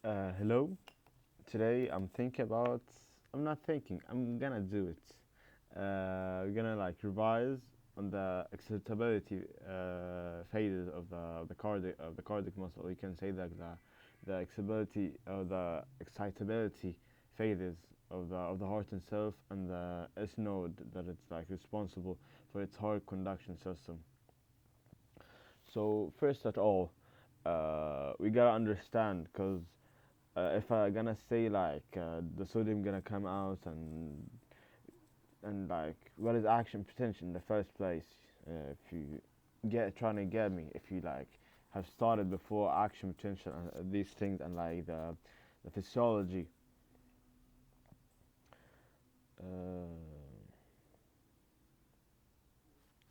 Hello. Today I'm thinking about. I'm not thinking. I'm gonna do it. We're gonna like revise on the excitability phases of the cardiac muscle. You can say that the excitability phases of the heart itself and the S node that it's like responsible for its heart conduction system. So first at all, we gotta understand because if I gonna say like the sodium gonna come out and like what is action potential in the first place? If you get trying to get me, if you like have started before action potential and these things and like the physiology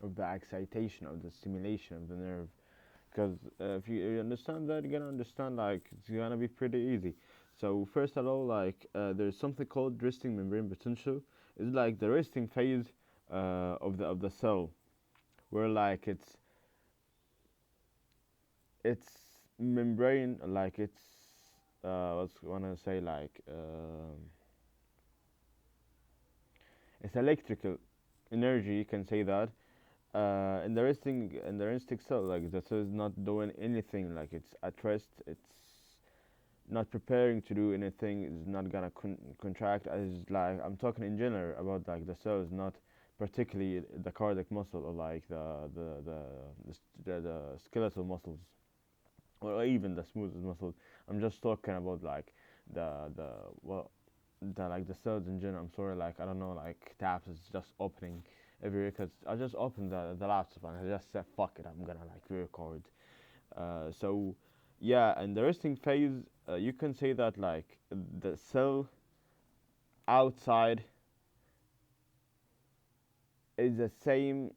of the excitation of the stimulation of the nerve. Because if you understand that, you're gonna understand like it's gonna be pretty easy. So first of all, like there's something called resting membrane potential. It's like the resting phase of the cell, where like it's membrane, like it's what's wanna say like it's electrical energy. You can say that. In the resting cell, like the cell is not doing anything, like it's at rest, it's not preparing to do anything, is not gonna contract. As like I'm talking in general about like the cells, not particularly the cardiac muscle or like the skeletal muscles or even the smooth muscles. I'm just talking about like the well the like the cells in general. I'm sorry, like I don't know, like tabs is just opening every because I just opened the laptop and I just said fuck it, I'm gonna like record. So yeah, and the resting phase, you can say that like the cell outside is the same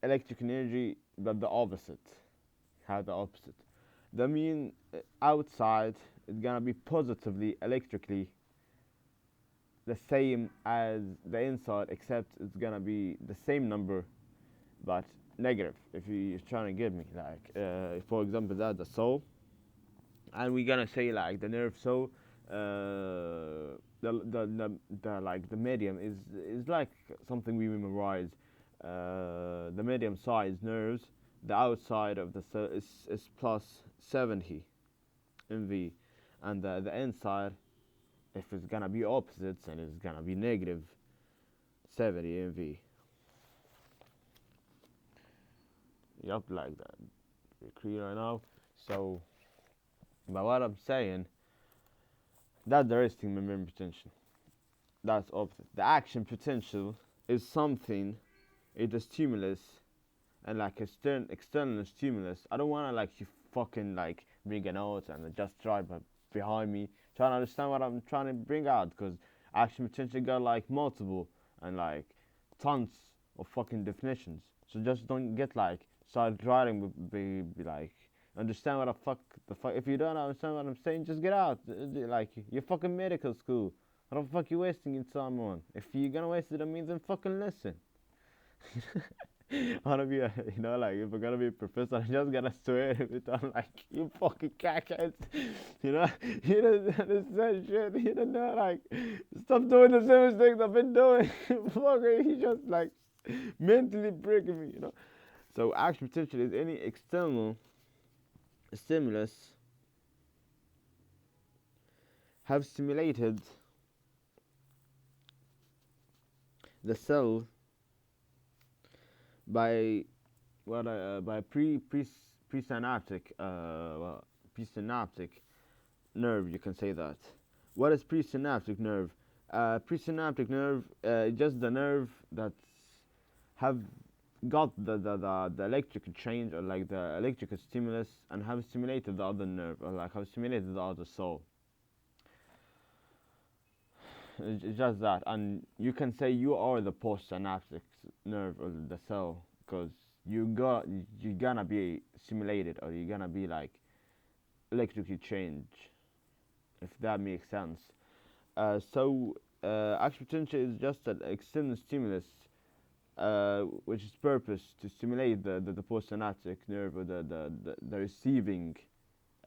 electric energy but the opposite. How the opposite? That mean outside is gonna be positively electrically the same as the inside, except it's gonna be the same number but negative. If you're trying to get me, like for example, that the soul, and we're gonna say like the nerve soul, the like the medium is like something we memorize. The medium size nerves, the outside of the cell is plus 70 MV, and the inside, if it's gonna be opposites, and it's gonna be negative 70 MV. Yup, like that. We're clear right now. So, but what I'm saying, that's the resting membrane potential. That's opposite. The action potential is something, it's a stimulus, and like external stimulus. I don't wanna like you fucking like bring a note and just drive behind me, trying to understand what I'm trying to bring out, because action potential got like multiple and like tons of fucking definitions. So just don't get like start driving be like understand what the fuck. If you don't understand what I'm saying, just get out. Like you're fucking medical school. What the fuck you wasting your time on? If you're gonna waste it on me, then fucking listen. I wanna be like if I'm gonna be a professor, I'm just gonna swear every time like you fucking cackheads. You know, you don't understand shit. You don't know like stop doing the same things I've been doing. Fucker, he just like mentally breaking me. So action potential is any external stimulus have stimulated the cell by by presynaptic presynaptic nerve. You can say that. What is presynaptic nerve? Presynaptic nerve, just the nerve that have got the electrical change or like the electrical stimulus and have stimulated the other nerve or like have stimulated the other soul. It's just that, and you can say you are the postsynaptic nerve or the cell because you're gonna be stimulated or you're gonna be like electrically changed, if that makes sense. Action potential is just an external stimulus, which is purpose to stimulate the postsynaptic nerve or the receiving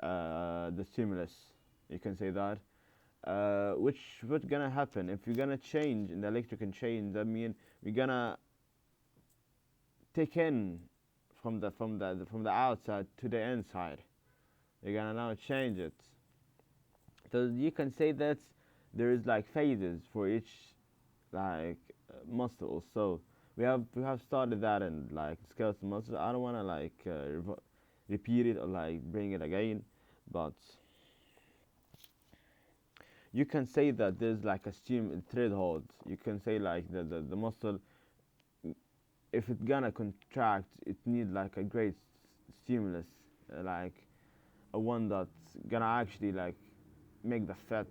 the stimulus. You can say that. Which what's gonna happen if you're gonna change in the electrical change? That mean we're gonna take in from the outside to the inside. You're gonna now change it. So you can say that there is like phases for each like muscle. So we have started that in like skeletal muscle. I don't wanna like repeat it or like bring it again, but you can say that there's like a thread hold. You can say like the muscle, if it's gonna contract, it need like a great stimulus, like a one that's gonna actually like make the fat.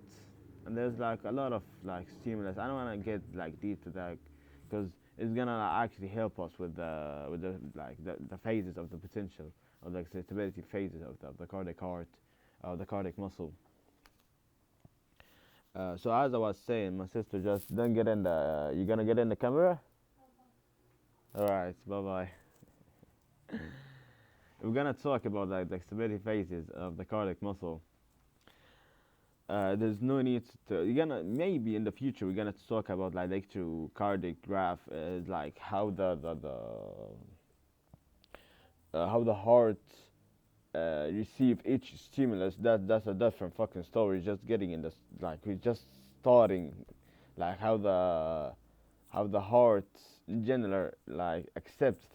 And there's like a lot of like stimulus. I don't wanna get like deep to that because it's gonna actually help us with the like the phases of the potential of the excitability phases of the cardiac heart, of the cardiac muscle. So as I was saying, my sister, just don't get in the. You gonna get in the camera? All right. Bye bye. We're gonna talk about like the stability phases of the cardiac muscle. There's no need to. You're gonna maybe in the future we're gonna talk about like electrocardiograph, like how the heart receive each stimulus. That's a different fucking story. Just getting in this, like we're just starting, like how the heart in general like accepts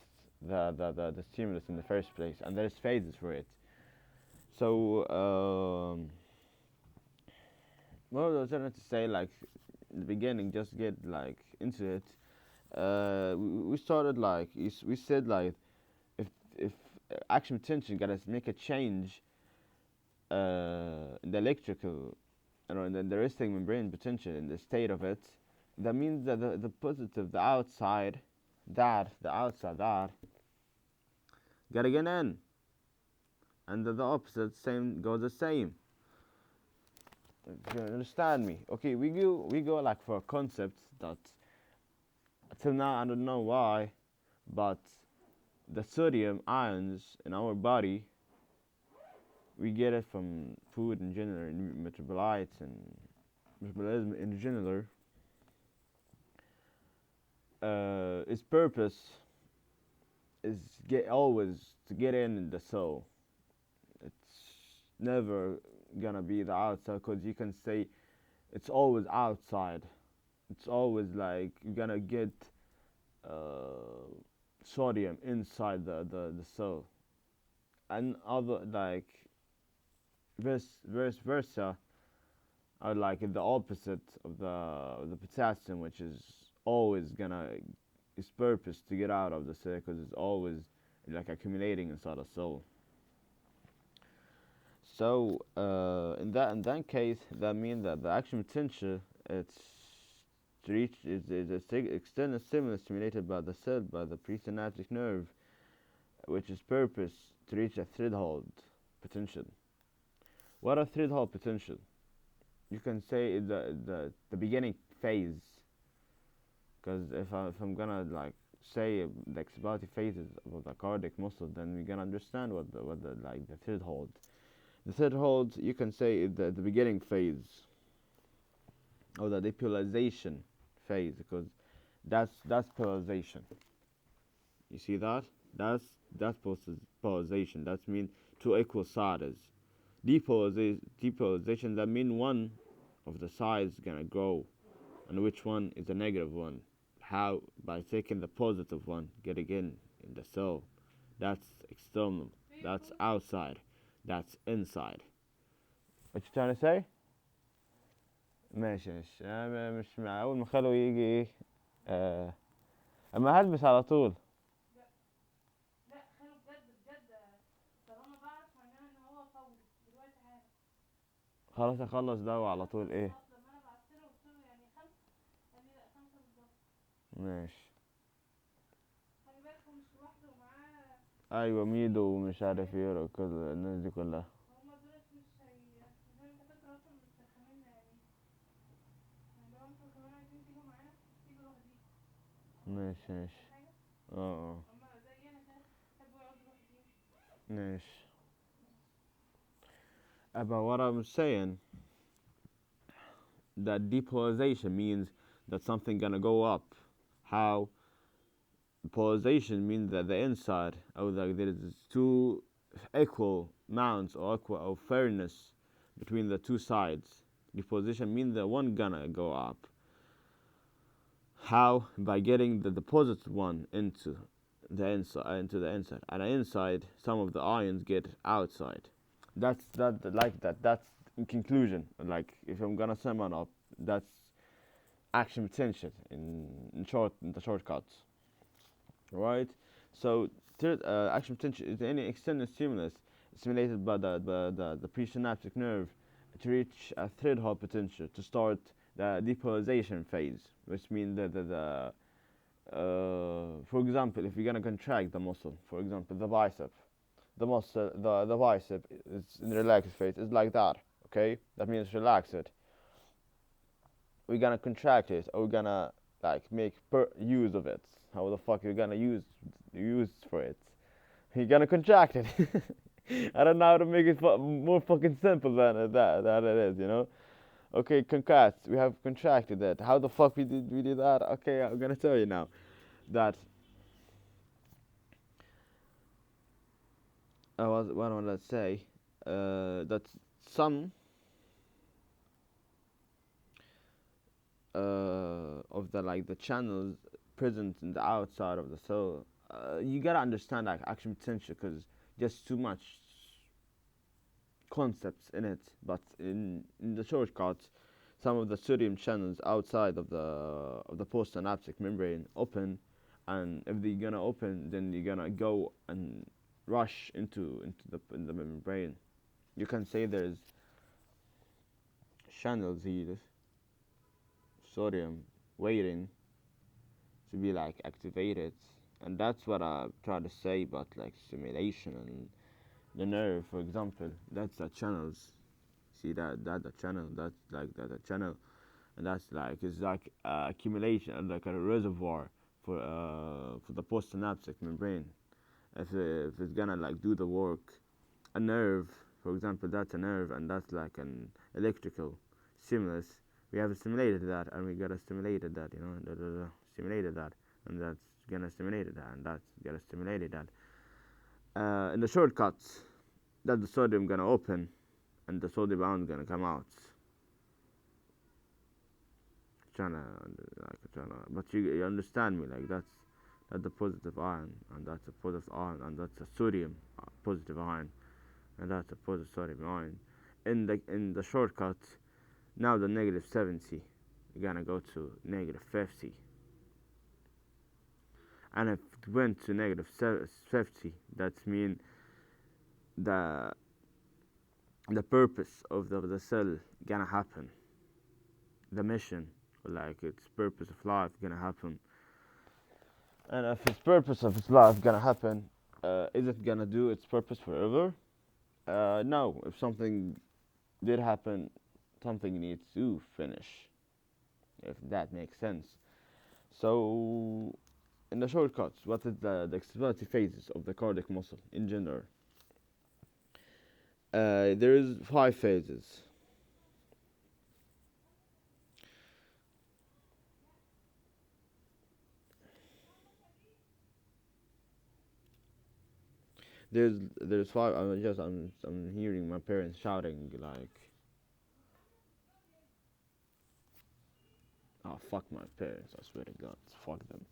the stimulus in the first place, and there's phases for it. So what was I trying to say? Like in the beginning, just get like into it. We started like we said like if action potential gotta make a change in the electrical, in the resting membrane potential in the state of it, that means that the positive, the outside that gotta get in, and the opposite same goes the same. Do you understand me? Okay, we go like for a concept that till now I don't know why, but the sodium ions in our body, we get it from food in general, and metabolites and metabolism in general. Its purpose is get always to get in the cell. It's never gonna be the outside, because you can say it's always outside. It's always like you're gonna get uh, sodium inside the cell, and other like vice versa are like the opposite of the potassium, which is always gonna its purpose to get out of the cell, because it's always like accumulating inside the cell. So in that case, that means that the action potential, it's to reach is a external stimulus stimulated by the cell by the presynaptic nerve, which is purpose to reach a threshold potential. What a threshold potential? You can say the beginning phase, because if I'm gonna like say the excitability phases of the cardiac muscle, then we're gonna understand what the like the threshold. The threshold, you can say, is the beginning phase, or the depolarization phase, because that's polarization. You see that? That's polarization. That means two equal sides. Depolarization, that means one of the sides gonna grow, and which one is the negative one. How? By taking the positive one, getting in the cell. That's external. That's outside. That's inside. What you trying to say? ماشي ماشي، أنا مش مع أول ما خلو يجي إيه. آه. أما هلبس على طول. خلاص أخلص ده وعلى طول إيه. ماشي. أيوة، ميدو ومش عارف إيه وكل الناس دي كلها. ماشي ماشي. اه اه. ماشي. About what I'm saying, that depolarization means that something gonna go up. How polarization means that the inside, or like there is two equal amounts or equal or fairness between the two sides. Deposition means that one gonna go up. How? By getting the deposit one into the inside, and the inside, some of the ions get outside. That's that like that. That's in conclusion. Like if I'm gonna sum it up, that's action potential in the shortcuts, right? So action potential is any external stimulus stimulated by the presynaptic nerve to reach a threshold potential to start the depolarization phase, which means that for example, if you're gonna contract the muscle, for example, the bicep, the bicep is in the relaxed phase. It's like that. Okay, that means relax it. We're gonna contract it, or we're gonna like make use of it. How the fuck you gonna use for it? You're gonna contract it. I don't know how to make it more fucking simple than it is, you know. Okay, congrats. We have contracted it. How the fuck we did that? Okay, I'm gonna tell you now that what I want to say that some of the like the channels present in the outside of the cell. You gotta understand like action potential because there's too much concepts in it. But in the shortcuts, some of the sodium channels outside of the postsynaptic membrane open, and if they're gonna open, then you're gonna go and rush into the membrane. You can say there's channels here, sodium waiting to be like activated, and that's what I try to say about like stimulation and the nerve, for example. That's the channels. See that the channel. That's like the channel, and that's like it's like accumulation, like a reservoir for the postsynaptic membrane. If it's gonna like do the work, a nerve, for example, that's a nerve, and that's like an electrical stimulus. We have stimulated that, and we gotta stimulated that, you know, stimulated that, and that's gonna stimulate that, and that's gonna stimulate that. In the shortcuts, that the sodium gonna open, and the sodium ion gonna come out. But you understand me, like that's the positive ion, and that's a positive ion, and that's a sodium positive ion, and that's a positive sodium ion. In the shortcut, now the negative 70, you're gonna go to negative 50, and if it went to negative 50, that's mean the the purpose of the cell gonna happen, the mission, like its purpose of life gonna happen. And if its purpose of its life gonna happen, is it gonna do its purpose forever? No. If something did happen, something needs to finish, if that makes sense. So in the shortcuts, what is the excitability phases of the cardiac muscle in general? There is 5 phases. There's 5. I'm hearing my parents shouting like, oh fuck my parents, I swear to God, fuck them.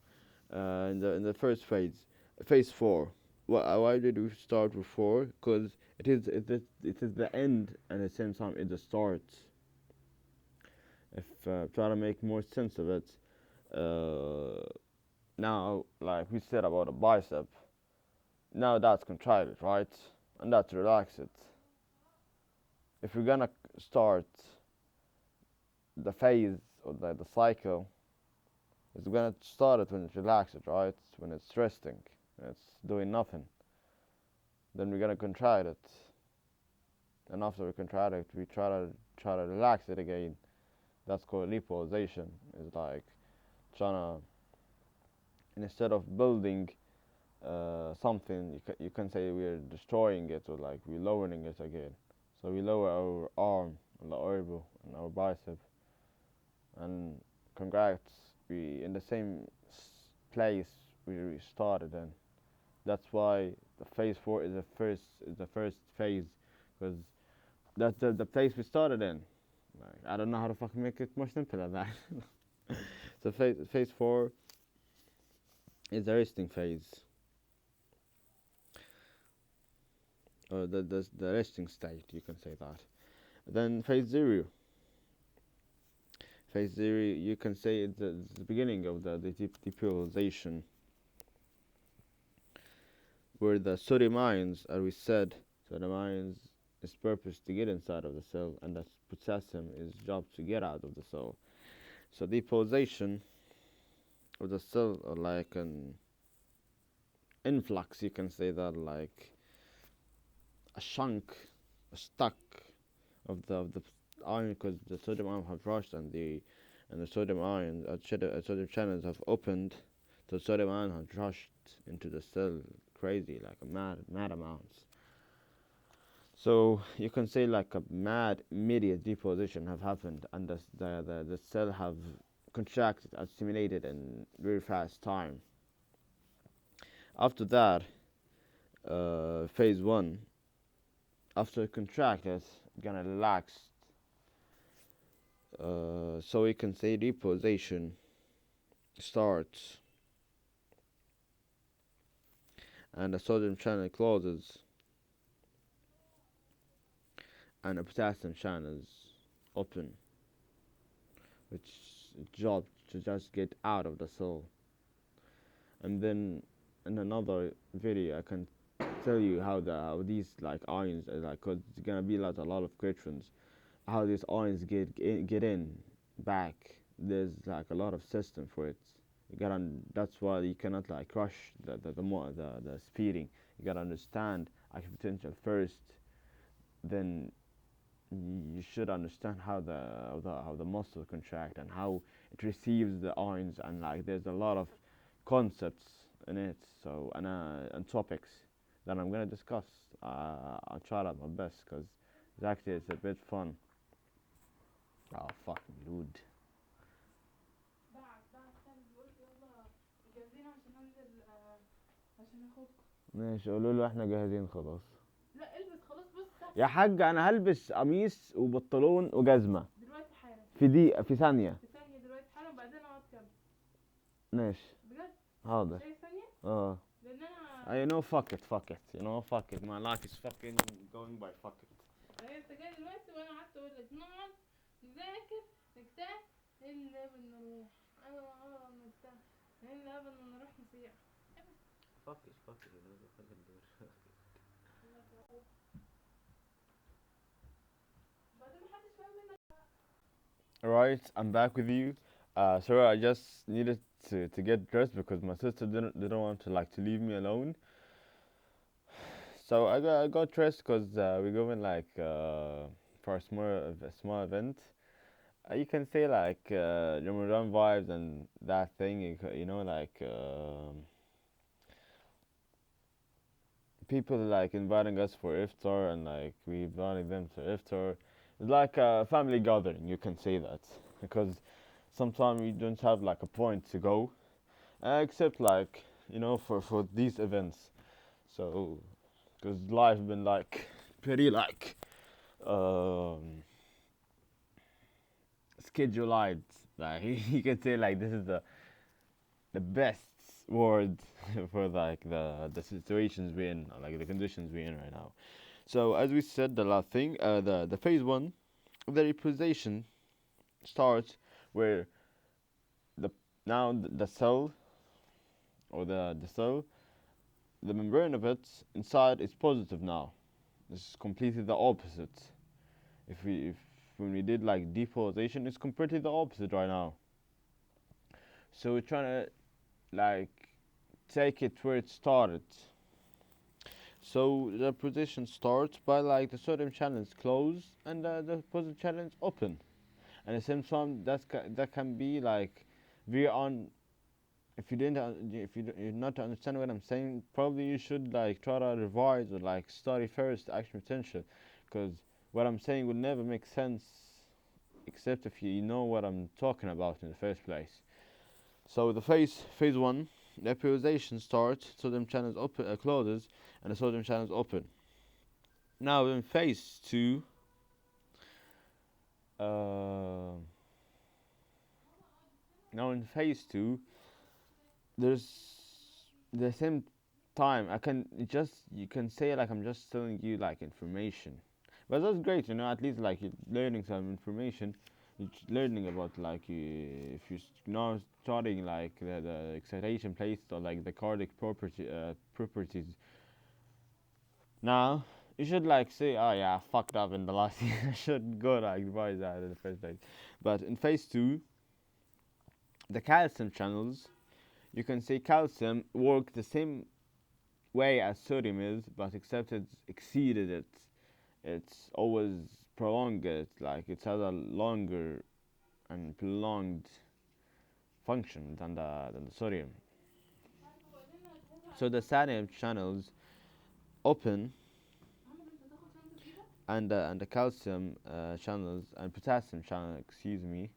In the first phase 4. Why did we start with 4? Because it is the end, and at the same time it's the start. If try to make more sense of it, uh, now like we said about a bicep, now that's contracted, right? And that's relaxed. If we're gonna start the phase or the cycle, it's gonna start it when it's relaxed, right? When it's resting, it's doing nothing. Then we're gonna contract it, and after we contract it, we try to relax it again. That's called repolarization. It's like trying to, instead of building something, you can say we're destroying it, or like we're lowering it again. So we lower our arm and the elbow and our bicep, and congrats, we in the same place we started in. That's why the phase 4 is the first phase, because that's the place we started in. Like, I don't know how to fucking make it more simple than that. So phase 4 is the resting phase, or the resting state. You can say that. Then phase 0. Phase 0, you can say it's the beginning of the depolarization, where the sodium ions, as we said, sodium ions is purpose to get inside of the cell, and the potassium is job to get out of the cell. So depolarization of the cell, or like an influx, you can say that, like a chunk, a stuck of the ion, because the sodium ion have rushed, and the sodium ion sodium channels have opened. The sodium ion has rushed into the cell crazy, like a mad amounts. So you can say like a mad immediate deposition have happened, and the cell have contracted and stimulated in very fast time. After that, phase 1, after it contracted, gonna relax. So we can say deposition starts, and the sodium channel closes, and the potassium channels open, which job to just get out of the cell. And then in another video, I can tell you how these like ions, like, cause it's gonna be like a lot of questions, how these ions get in back. There's like a lot of system for it. You gotta, that's why you cannot like rush the speeding. You gotta understand action potential first, then you should understand how the muscle contract and how it receives the ions, and like there's a lot of concepts in it, so and topics that I'm gonna discuss. I'll try out my best, because actually it's a bit fun. Oh fucking dude. ماشي، قولوا له احنا جاهزين خلاص. لا البس خلاص، بص يا حاج، انا هلبس قميص وبنطلون وجزمه دلوقتي حالا، في دقيقه، في ثانيه، دلوقتي حالا، وبعدين اقعد كده. ماشي بجد، حاضر. شايف ثانيه؟ لان انا fuck it, my life is fucking going by fuck it. انت جاي دلوقتي وانا قعدت اقول لك نقعد نذاكر نجتهد، ايه اللي قبل نروح، انا نجتهد، ايه اللي قبل نروح نسيح. fuck it Alright, I'm back with you. Sorry, I just needed to get dressed, because my sister didn't want to like to leave me alone. So I got dressed, because we're going like for a small event. You can say like Ramadan vibes and that thing. Like people like inviting us for iftar, and like we inviting them to iftar. It's like a family gathering. You can say that, because sometimes we don't have like a point to go, except like for these events. So because life been like pretty like um scheduled, like you can say like this is the best word for like the situations we're in, or like the conditions we're in right now. So as we said, the last thing, the phase 1, the reposition starts, where the now the cell, or the cell, the membrane of it inside is positive now. This is completely the opposite. If when we did like depolarization, it's completely the opposite right now. So we're trying to like take it where it started. So the position starts by like the sodium channels close, and the positive channels open. And at the same time, that can be like very on. If you didn't, if you're not understand what I'm saying, probably you should like try to revise, or like study first action potential, because what I'm saying would never make sense except if you know what I'm talking about in the first place. So the phase one, the polarization starts, sodium channels open, closes, and the sodium channels open. Now in phase two, uh, now in phase two, there's the same time I can just you can say like I'm just telling you like information, but that's great, you know. At least like you're learning some information. You're learning about like if you're now studying like the excitation plates or like the cardiac properties. Now you should like say, oh yeah, I fucked up in the last year. I should go like revise that in the first place. But in phase two, the calcium channels, you can say calcium work the same way as sodium is, but except it's exceeded it. It's always prolonged it, like it has a longer and prolonged function than the sodium. So the sodium channels open, and the calcium channels and potassium channel, excuse me,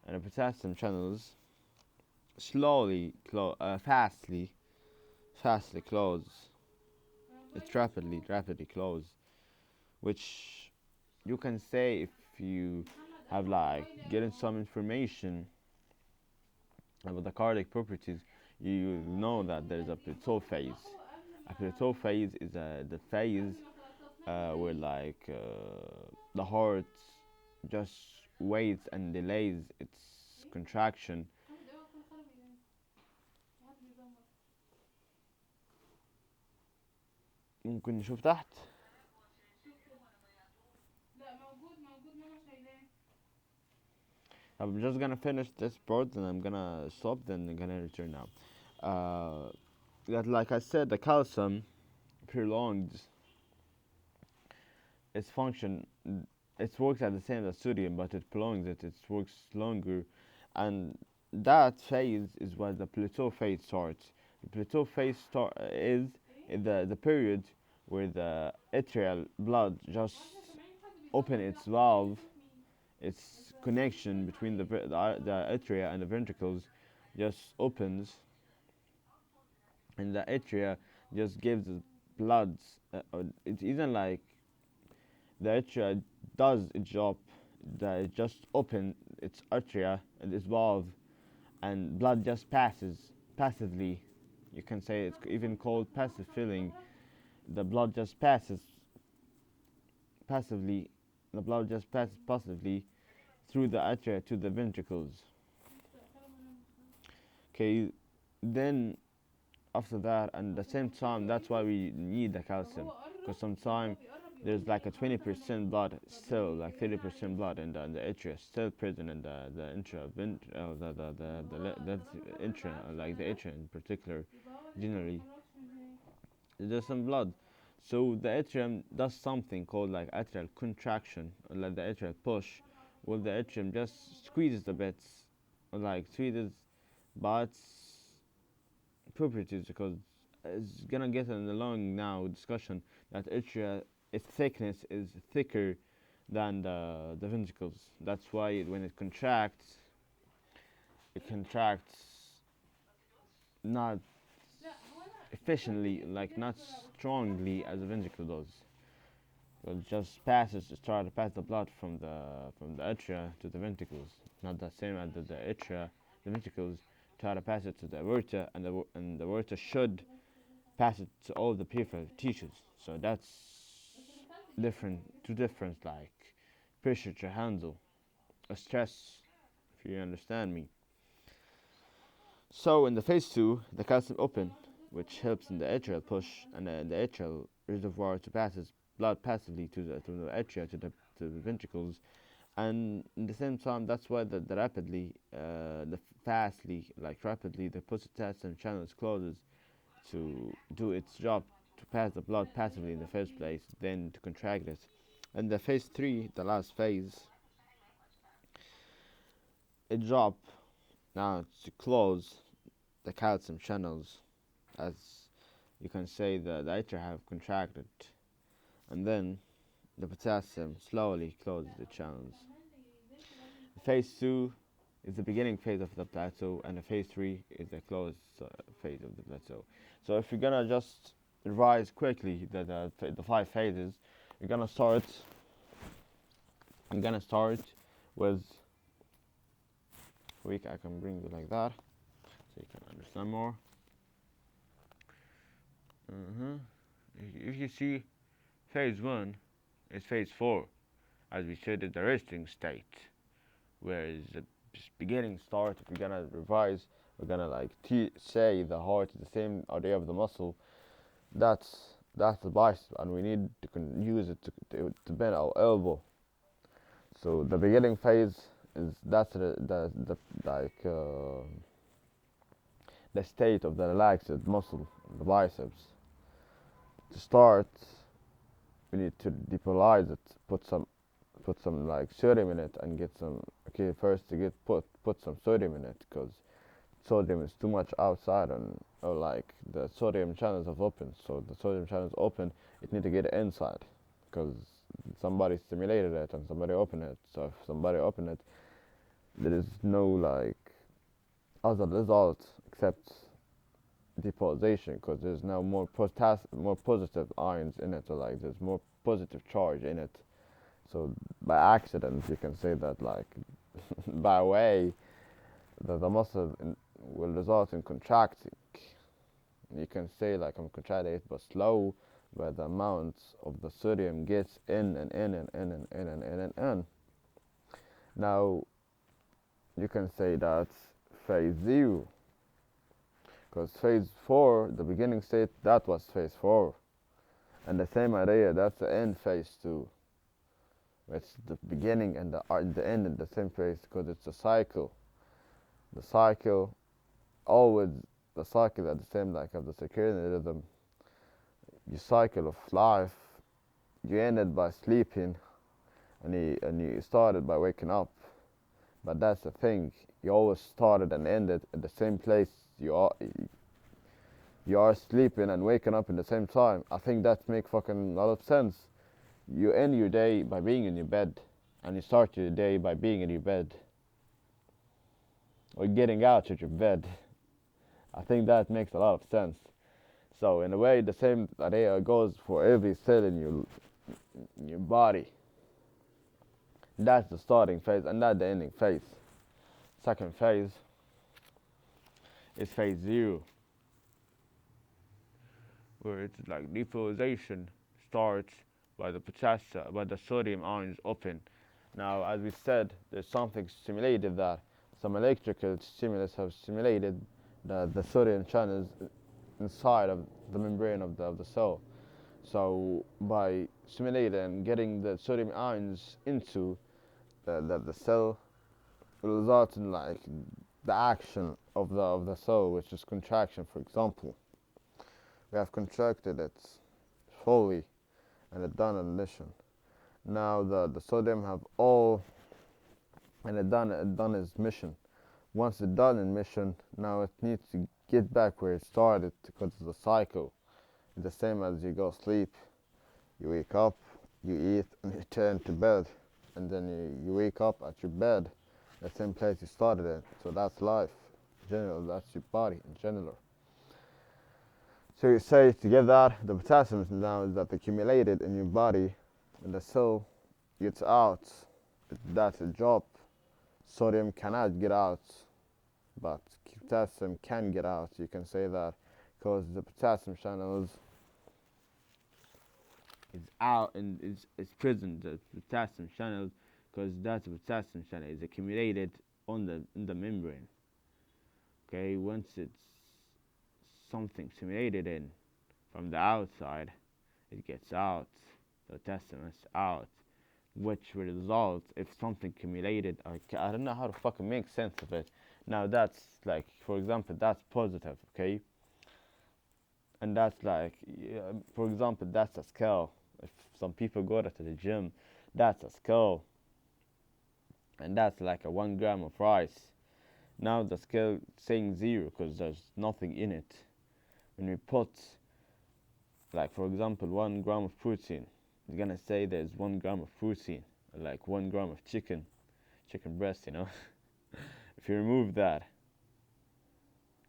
and the potassium channels fastly close. It's rapidly close, which you can say if you have like getting some information about the cardiac properties, you know that there is a plateau phase. A plateau phase is the phase where like the heart just waits and delays its contraction. ممكن نشوف تحت. I'm just gonna finish this part and I'm gonna stop, then I'm gonna return now. That like I said, the calcium prolongs its function. It works at the same as sodium, but it prolongs it. It works longer, and that phase is where the plateau phase starts. The plateau phase is the period where the atrial blood just open its valve, its connection between the atria and the ventricles just opens, and the atria just gives blood. It's even like the atria does its job, that it just open its atria and its valve, and blood just passes passively. You can say it's even called passive filling. The blood just passes passively. The blood just passes passively through the atria to the ventricles. Okay, then after that, and at the same time, that's why we need the calcium, because sometimes there's like a 20% blood still, like 30% blood in the atria still present in the intra the intra, like the atria in particular. Generally there's some blood, so the atrium does something called like atrial contraction, or like the atrial push. Well, the atrium just squeezes the bits, or like squeezes, but properties, because it's gonna get in the long now discussion that atria, its thickness is thicker than the ventricles. That's why when it contracts not efficiently, like not strongly as a ventricle does. It just passes to try to pass the blood from the atria to the ventricles. Not the same as the atria, the ventricles try to pass it to the aorta, and the aorta should pass it to all the peripheral tissues. So that's different, two different like pressure to handle, a stress, if you understand me. So in the phase two, the calcium open, which helps in the atrial push and the atrial reservoir to passes blood passively to the atria to the ventricles, and at the same time that's why the rapidly the fastly like rapidly the potassium channels closes to do its job to pass the blood passively in the first place, then to contract it. And the phase three, the last phase, it drop now to close the calcium channels, as you can say the atria have contracted, and then the potassium slowly closes the channels. Phase 2 is the beginning phase of the plateau, and the phase 3 is the close phase of the plateau. So if you're gonna just revise quickly the 5 phases, you're gonna start. I'm gonna start with week. I can bring it like that, so you can understand more. If you see, phase 1 is phase 4, as we said, the resting state, whereas the beginning start. If we're gonna revise, we're gonna like say the heart is the same idea of the muscle. That's the bicep, and we need to use it to bend our elbow. So the beginning phase is that's the state of the relaxed muscle, the biceps. To start, we need to depolarize it, put some like sodium in it, and get some. Okay, first to get put some sodium in it, because sodium is too much outside, and or like the sodium channels have opened. So the sodium channels open, it need to get inside, because somebody stimulated it and somebody opened it. So if somebody opened it, there is no like other result except depolarization, because there's now more positive ions in it, or like there's more positive charge in it. So by accident, you can say that like by way the muscle will result in contracting. You can say like I'm contracting but slow, where the amount of the sodium gets in and in and in and in and in and in. Now you can say that's phase 0, because phase 4, the beginning state, that was phase 4, and the same idea, that's the end phase 2. It's the beginning and the end in the same phase, because it's a cycle. The cycle always the cycle at the same like of the circadian rhythm. Your cycle of life, you ended by sleeping, and you started by waking up. But that's the thing, you always started and ended at the same place. You are sleeping and waking up in the same time. I think that makes fucking a lot of sense. You end your day by being in your bed, and you start your day by being in your bed, or getting out of your bed. I think that makes a lot of sense. So in a way, the same idea goes for every cell in your body. That's the starting phase, and that's the ending phase. Second phase is phase 0, where it's like depolarization starts by the sodium ions open. Now, as we said, there's something stimulated that some electrical stimulus have stimulated the sodium channels inside of the membrane of the cell. So by stimulating and getting the sodium ions into the cell, will result in like the action of the cell, which is contraction. For example, we have contracted it fully, and it done an addition. Now the sodium have all, and it done its mission. Once it done in mission, now it needs to get back where it started, because it's a cycle. It's the same as you go sleep, you wake up, you eat, and you turn to bed, and then you wake up at your bed, the same place you started in. So that's life in general, that's your body in general. So you say to get that, the potassium now is that accumulated in your body, and the cell gets out. That's a job. Sodium cannot get out, but potassium can get out. You can say that because the potassium channels is out and is present. The potassium channels, because that potassium channel is accumulated in the membrane. Okay, once it's something stimulated in from the outside, it gets out. The potassium is out, which will result if something accumulated. I don't know how to fucking make sense of it. Now that's like, for example, that's positive, okay? And that's like, for example, that's a scale. If some people go to the gym, that's a scale, and that's like a 1 gram of rice. Now the scale saying 0 because there's nothing in it. When we put, like for example, 1 gram of protein it's gonna say there's 1 gram of protein, like 1 gram of chicken breast, you know. If you remove that,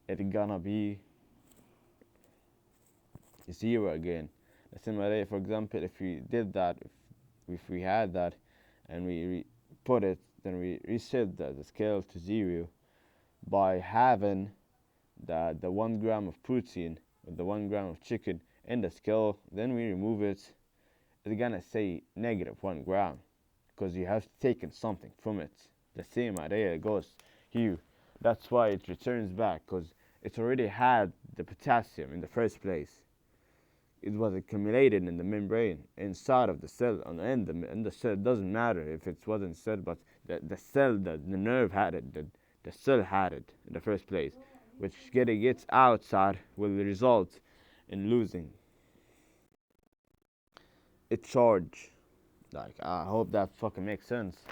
it's gonna be zero again. The same way, for example, if we did that, if we had that, and we put it, then we reset the scale to zero by having the 1 gram of protein or the 1 gram of chicken in the scale. Then we remove it. It's gonna say -1 gram because you have taken something from it. The same idea goes here. That's why it returns back, because it already had the potassium in the first place. It was accumulated in the membrane inside of the cell, on the end, and the cell. It doesn't matter if it wasn't cell, but the cell, the nerve had it, the cell had it in the first place, which getting it outside will result in losing its charge. Like, I hope that fucking makes sense.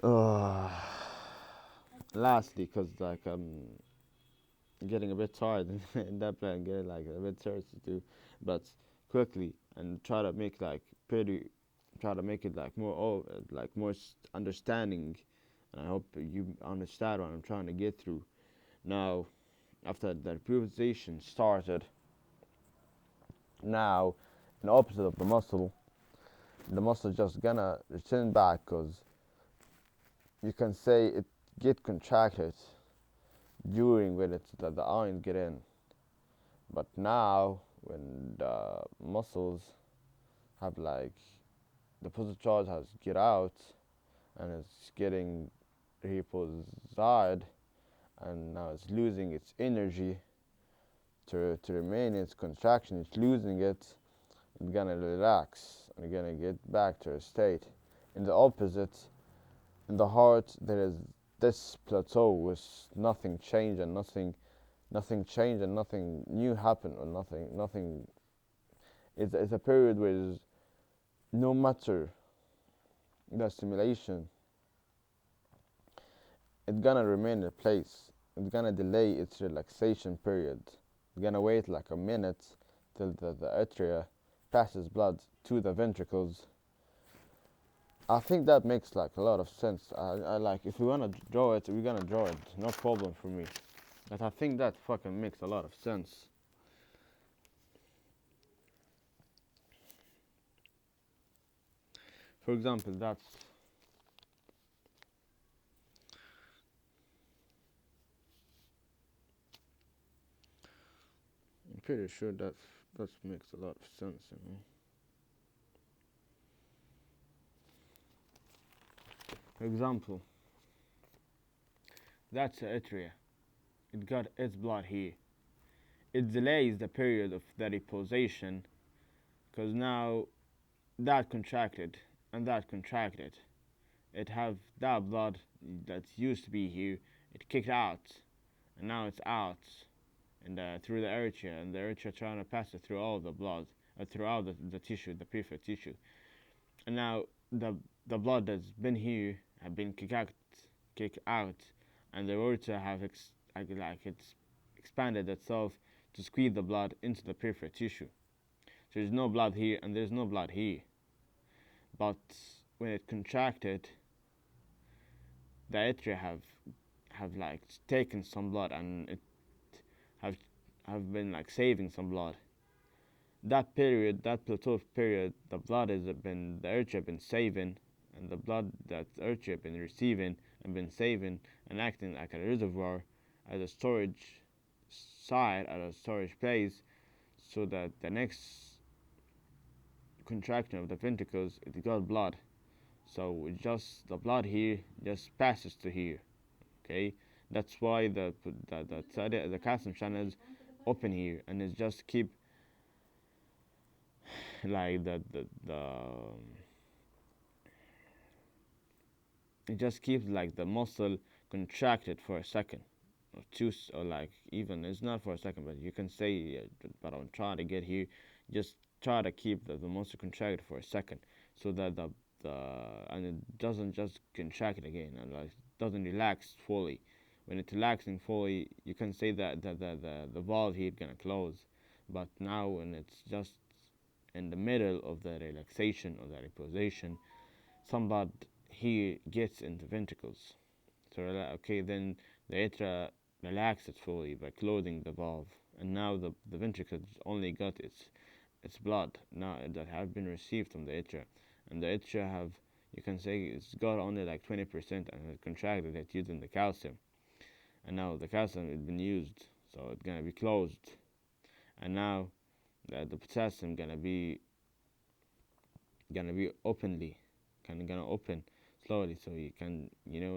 Uh, Lastly, because like I'm getting a bit tired in that plan, getting like a bit tired to do, but quickly and try to make like pretty, try to make it like more, like more understanding, and I hope you understand what I'm trying to get through. Now, after the purification started, now in the opposite of the muscle just gonna return back, because you can say it get contracted during when it's the iron get in. But now when the muscles have like the positive charge has get out and it's getting reposed, and now it's losing its energy to remain in its contraction. It's losing it. It's gonna relax and gonna get back to a state. In the opposite, in the heart, there is this plateau with nothing changed and nothing new happened, or nothing. It's a period where no matter the stimulation, it's gonna remain in place. It's gonna delay its relaxation period. It's gonna wait like a minute till the atria passes blood to the ventricles. I think that makes like a lot of sense. I like, if we wanna draw it, we're gonna draw it. No problem for me. But I think that fucking makes a lot of sense. For example, I'm pretty sure that makes a lot of sense, you know. For example, that's the atria. It got its blood here. It delays the period of the reposition, because now that contracted and that contracted. It have that blood that used to be here. It kicked out, and now it's out, and through the urethra, and the urethra trying to pass it through all the blood, throughout the tissue, the peripheral tissue, and now the blood that's been here have been kicked out, and the urethra have like it's expanded itself to squeeze the blood into the peripheral tissue. So there's no blood here, and there's no blood here. But when it contracted, the atria have like taken some blood, and it have have been like saving some blood. That period, that plateau period, the blood has been, the atria have been saving, and the blood that the atria have been receiving and been saving and acting like a reservoir as a storage site, at a storage place, so that the next contraction of the ventricles it got blood. So it just the blood here just passes to here. Okay, that's why the calcium channels open here, and it's just keep like the it just keeps like the muscle contracted for a second or two, or like even it's not for a second, but you can say, but I'm trying to get here. Just try to keep the muscle contracted for a second, so that the and it doesn't just contract it again, and like doesn't relax fully. When it's relaxing fully, you can say that the valve here gonna close. But now when it's just in the middle of the relaxation or the reposition, some blood here gets into ventricles. So okay, then the atria relaxes fully by closing the valve, and now the ventricles only got its blood now that have been received from the atria, and the atria have, you can say, it's got only like 20% and it contracted it using the calcium, and now the calcium has been used, so it's gonna be closed, and now the potassium gonna be openly, gonna open slowly, so you can,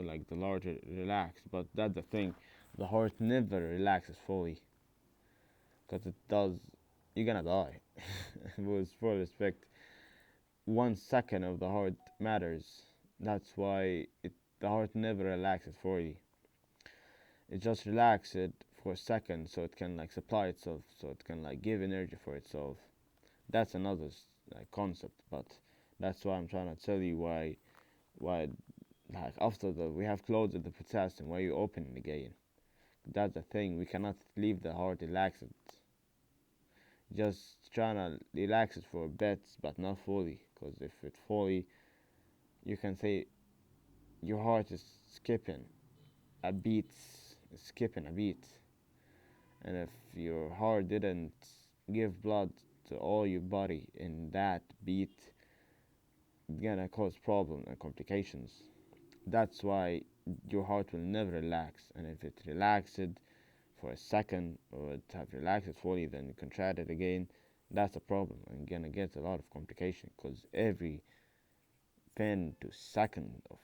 like the larger relax. But that's the thing, the heart never relaxes fully, because it does, you're gonna die. With full respect, 1 second of the heart matters. That's why the heart never relaxes fully. It just relaxes for a second, so it can like supply itself, so it can like give energy for itself. That's another like concept, but that's why I'm trying to tell you why like after we have closed the potassium, why you open it again. That's the thing, we cannot leave the heart relaxed. Just trying to relax it for a bit, but not fully, because if it fully, you can say your heart is skipping a beat, skipping a beat, and if your heart didn't give blood to all your body in that beat, it's gonna cause problem and complications. That's why your heart will never relax, and if it relaxed for a second or it have relaxed fully, then contract it again, that's a problem and gonna get a lot of complication, because every 10 to second of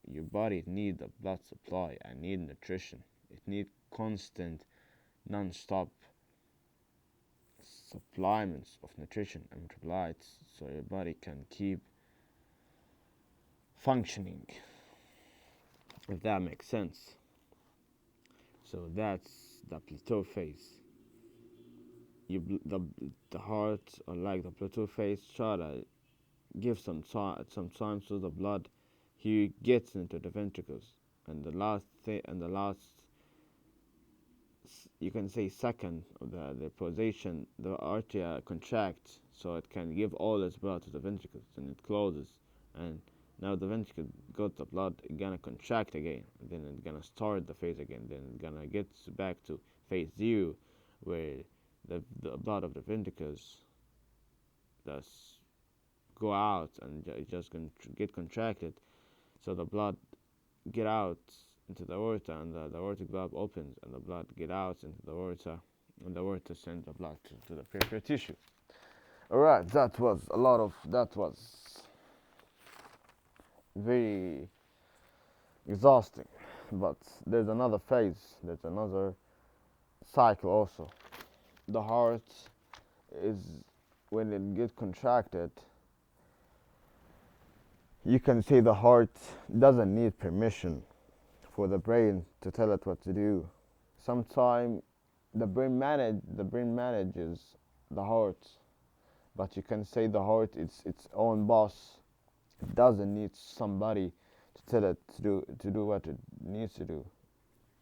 your body need a blood supply and need nutrition. It need constant non-stop supplements of nutrition and electrolytes, so your body can keep functioning, if that makes sense. So that's the plateau phase. The heart, unlike the plateau phase, try to give some time so the blood he gets into the ventricles, and the last, you can say, second of the position, the artery contracts, so it can give all its blood to the ventricles, and it closes, and now the ventricle got the blood, it gonna contract again, and then it's gonna start the phase again, then it's gonna get back to phase 0, where the blood of the ventricles does go out, and it just get contracted, so the blood get out into the aorta, and the aortic valve opens, and the blood get out into the aorta, and the aorta sends the blood to the peripheral tissue. All right, that was very exhausting, but there's another phase, there's another cycle also. The heart is, when it gets contracted, you can say the heart doesn't need permission for the brain to tell it what to do. Sometimes the brain manages the heart, but you can say the heart is its own boss. It doesn't need somebody to tell it to do what it needs to do.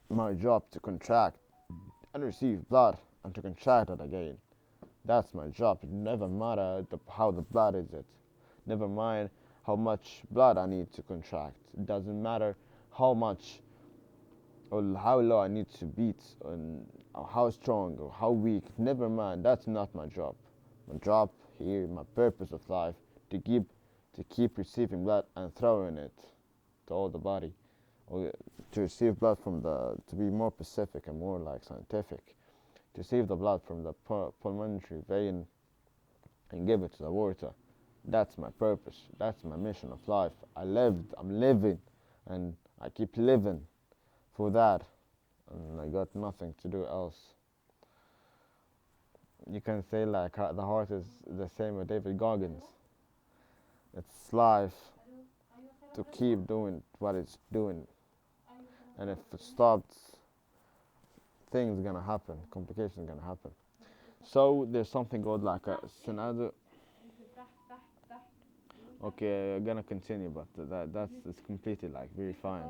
My job to contract and receive blood and to contract it again. That's my job. It never matter how the blood is it. Never mind how much blood I need to contract. It doesn't matter how much or how low I need to beat, or how strong or how weak. Never mind. That's not my job. My job here, my purpose of life, to keep receiving blood and throwing it to all the body, or to receive blood to be more specific and more like scientific, to receive the blood from the pulmonary vein and give it to the aorta. That's my purpose. That's my mission of life. I'm living, and I keep living for that, and I got nothing to do else. You can say like the heart is the same with David Goggins. It's life to keep doing what it's doing, and if it stops, things gonna happen, complications gonna happen. So there's something called like a scenario. Okay, I'm gonna continue, but that's it's completely like very fine.